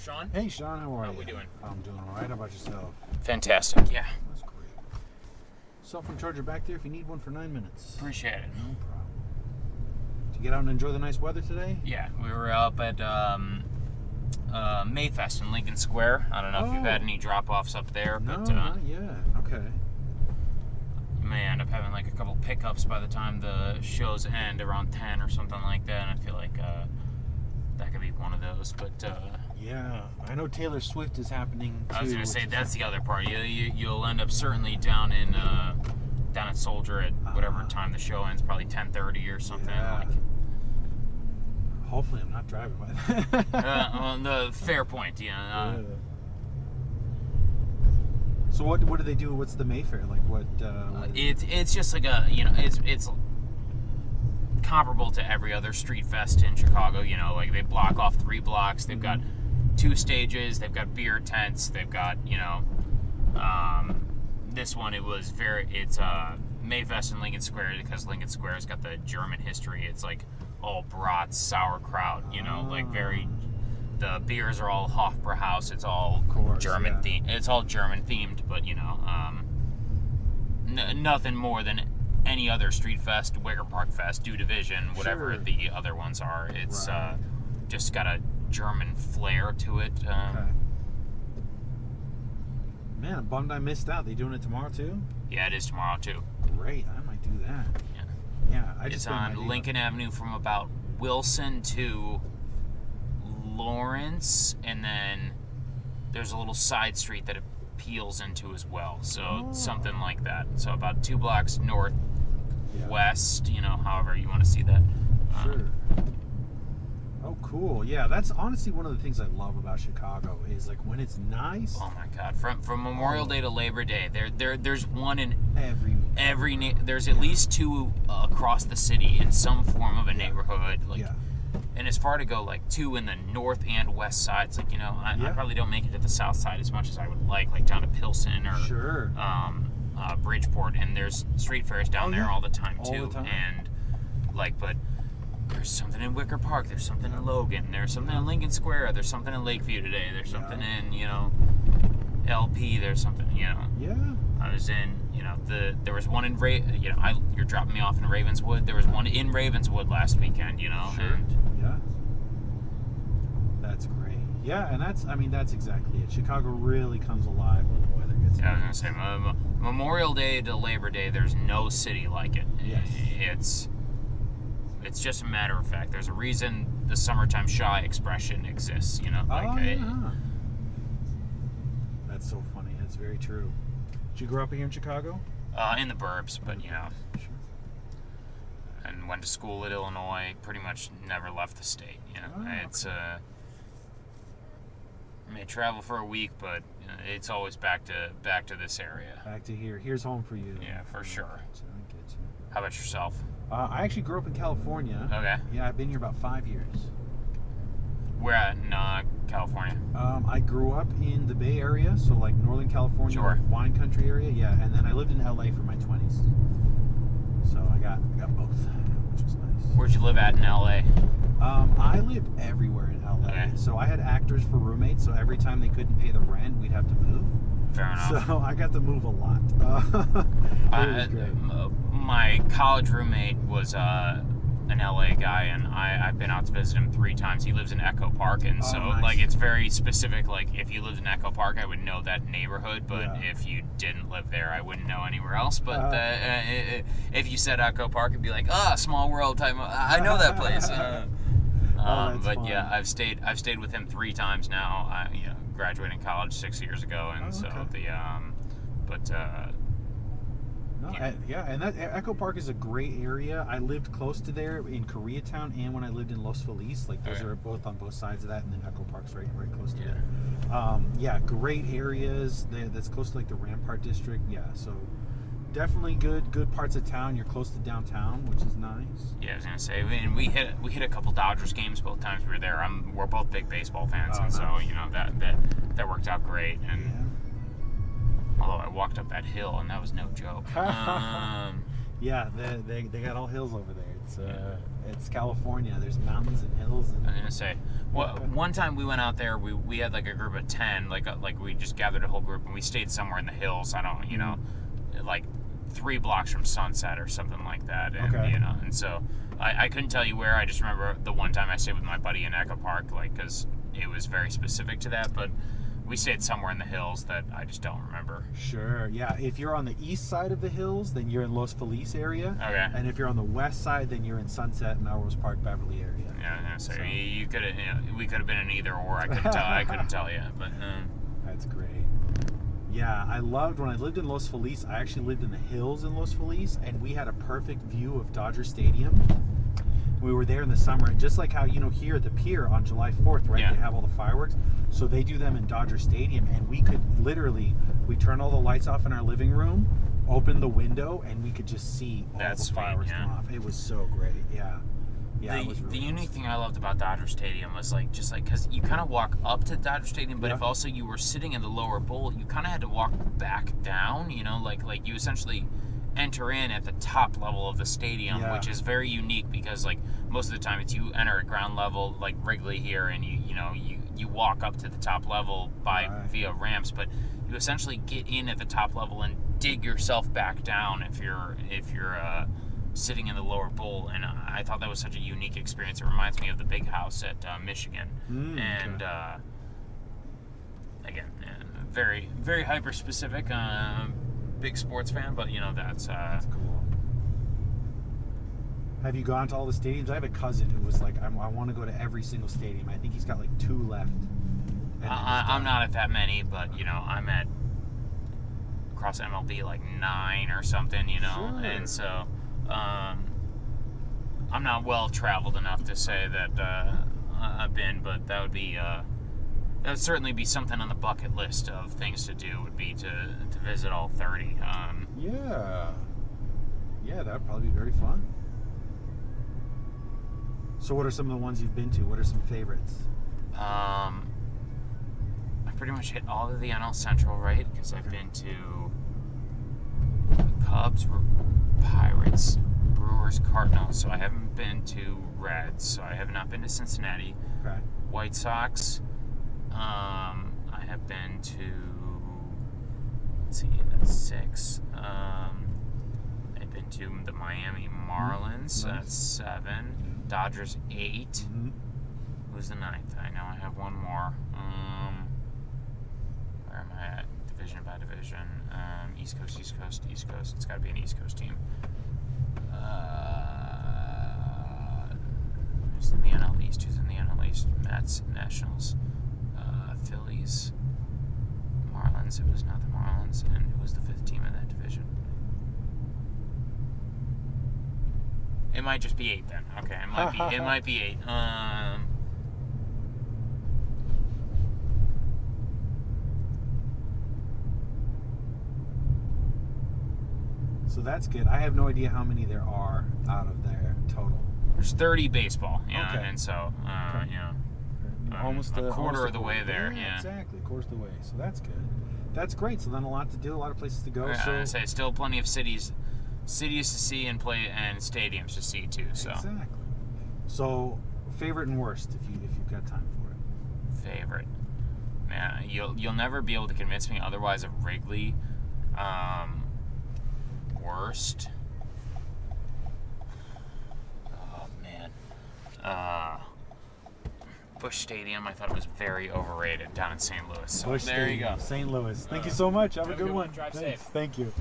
Sean. Hey, Sean, how are you? How we doing? I'm doing all right. How about yourself? Fantastic, yeah. That's great. Cell phone charger back there if you need one for 9 minutes. Appreciate it. No problem. Did you get out and enjoy the nice weather today? Yeah, we were up at Mayfest in Lincoln Square. I don't know if you've had any drop-offs up there, No, but not yet. Okay. may end up having like a couple pickups by the time the shows end around 10 or something like that, and I feel like that could be one of those, but yeah, I know Taylor Swift is happening too. I was gonna say that's the other part. You'll end up certainly down at Soldier at whatever time the show ends, probably 10:30 or something. Yeah. Like. Hopefully, I'm not driving by then. Well, the fair point, yeah. So what do they do? What's the Mayfair like? What? It's just like it's comparable to every other street fest in Chicago. Like they block off 3 blocks. They've got 2 stages. They've got beer tents. They've got this one. It's Mayfest in Lincoln Square because Lincoln Square's got the German history. It's like all brats, sauerkraut. The beers are all Hofbrauhaus. It's all German themed. It's all German themed, but nothing more than any other street fest, Wicker Park Fest, Do Division, whatever the other ones are. It's just got a German flair to it. Okay. Man, I'm bummed I missed out. They doing it tomorrow too? Yeah, it is tomorrow too. Great, I might do that. Yeah. It's on Lincoln Avenue from about Wilson to Lawrence, and then there's a little side street that it peels into as well. So something like that. So about 2 blocks northwest, however you want to see that. Sure. Oh, cool. Yeah, that's honestly one of the things I love about Chicago is like when it's nice. Oh my God! From Memorial Day to Labor Day, there's one in every there's at least 2 across the city in some form of a neighborhood. And as far to go, like 2 in the north and west sides, like I probably don't make it to the south side as much as I would like down to Pilsen or Bridgeport, and there's street fairs down there all the time too. And but there's something in Wicker Park, there's something in Logan, there's something in Lincoln Square, there's something in Lakeview today, there's something in LP, there's something I was in there was one in you're dropping me off in Ravenswood. There was one in Ravenswood last weekend, That's great. Yeah, and that's exactly it. Chicago really comes alive when the weather gets I was gonna say Memorial Day to Labor Day, there's no city like it. Yes. It's just a matter of fact. There's a reason the summertime shy expression exists, That's so funny. That's very true. Did you grow up here in Chicago? In the burbs, but Sure. And went to school at Illinois. Pretty much never left the state. It's may travel for a week, but it's always back to this area. Back to here. Here's home for you. Yeah, for sure. How about yourself? I actually grew up in California. Okay. Yeah, I've been here about 5 years. Where at in California? I grew up in the Bay Area, so like Northern California, wine country area. Yeah, and then I lived in LA for my 20s. So I got both, which was nice. Where'd you live at in LA? I lived everywhere in LA. Okay. So I had actors for roommates. So every time they couldn't pay the rent, we'd have to move. Fair enough. So I got to move a lot. It was great. My college roommate was an LA guy, and I've been out to visit him 3 times. He lives in Echo Park, and so nice. it's very specific. Like if you lived in Echo Park, I would know that neighborhood, but if you didn't live there, I wouldn't know anywhere else. But if you said Echo Park, it'd be like, small world type. I know that place. But fun. Yeah, I've stayed with him 3 times now. I graduated college 6 years ago, and and that Echo Park is a great area. I lived close to there in Koreatown, and when I lived in Los Feliz, like those are both on both sides of that, and then Echo Park's right close to there. Great areas. That's close to like the Rampart district. Yeah, so definitely good parts of town. You're close to downtown, which is nice. Yeah, I was gonna say, and we hit a couple Dodgers games both times we were there. We're both big baseball fans, and so that worked out great. And although I walked up that hill, and that was no joke. Yeah, they got all hills over there. It's It's California. There's mountains and hills. And I was gonna say, well, one time we went out there. We had like a group of 10, like we just gathered a whole group and we stayed somewhere in the hills. I don't, like 3 blocks from Sunset or something like that. And, and so I couldn't tell you where. I just remember the one time I stayed with my buddy in Echo Park, like, because it was very specific to that. But we stayed somewhere in the hills that I just don't remember. Sure, yeah. If you're on the east side of the hills, then you're in Los Feliz area. Okay. And if you're on the west side, then you're in Sunset, Melrose Park, Beverly area. Yeah, so you could have, we could have been in either or. I couldn't tell. I couldn't tell you, but. That's great. Yeah, I loved when I lived in Los Feliz. I actually lived in the hills in Los Feliz, and we had a perfect view of Dodger Stadium. We were there in the summer, and just like how, here at the pier on July 4th, right? Yeah. They have all the fireworks. So they do them in Dodger Stadium, and we could literally, we turn all the lights off in our living room, open the window, and we could just see all the fireworks going off. It was so great, yeah. Yeah, it was really the unique thing I loved about Dodger Stadium was because you kind of walk up to Dodger Stadium, but if also you were sitting in the lower bowl, you kind of had to walk back down, like you essentially enter in at the top level of the stadium, which is very unique because like most of the time it's you enter at ground level like Wrigley here, and you walk up to the top level via ramps, but you essentially get in at the top level and dig yourself back down if you're sitting in the lower bowl. And I thought that was such a unique experience. It reminds me of the Big House at Michigan, and again, very very hyper specific. Big sports fan, but that's cool. Have you gone to all the stadiums? I have a cousin who was like, I want to go to every single stadium. I think he's got like 2 left. I'm not at that many, but I'm at across MLB like 9 or something, Sure. And so I'm not well traveled enough to say that I've been, but that would certainly be something on the bucket list of things to do, would be to visit all 30. Yeah, that would probably be very fun. So what are some of the ones you've been to? What are some favorites? I pretty much hit all of the NL Central, right? Because I've been to Cubs, Pirates, Brewers, Cardinals. So I haven't been to Reds. So I have not been to Cincinnati. Okay. White Sox. I have been to, let's see, that's 6. I've been to the Miami Marlins. That's 7. Dodgers 8. Who's the 9th? I know I have one more. Where am I at? Division by division. East Coast, East Coast, East Coast. It's got to be an East Coast team. Who's in the NL East? Who's in the NL East? Mets, Nationals. Phillies, Marlins. It was not the Marlins, and who was the 5th team in that division? It might just be 8 then. Okay, it might be 8. So that's good. I have no idea how many there are out of there total. There's 30 baseball, okay. And so almost a quarter of the way there. Yeah, exactly, a quarter of the way. So that's good. That's great. So then a lot to do, a lot of places to go. Yeah, so I say still plenty of cities to see and play, and stadiums to see too. So exactly. So favorite and worst, if you've got time for it. Favorite, man, you'll never be able to convince me otherwise of Wrigley. Worst. Oh man. Busch Stadium, I thought it was very overrated down in St. Louis. So Busch there Stadium, you go. St. Louis. Thank you so much. Have a good one. Drive Thanks. safe. Thank you.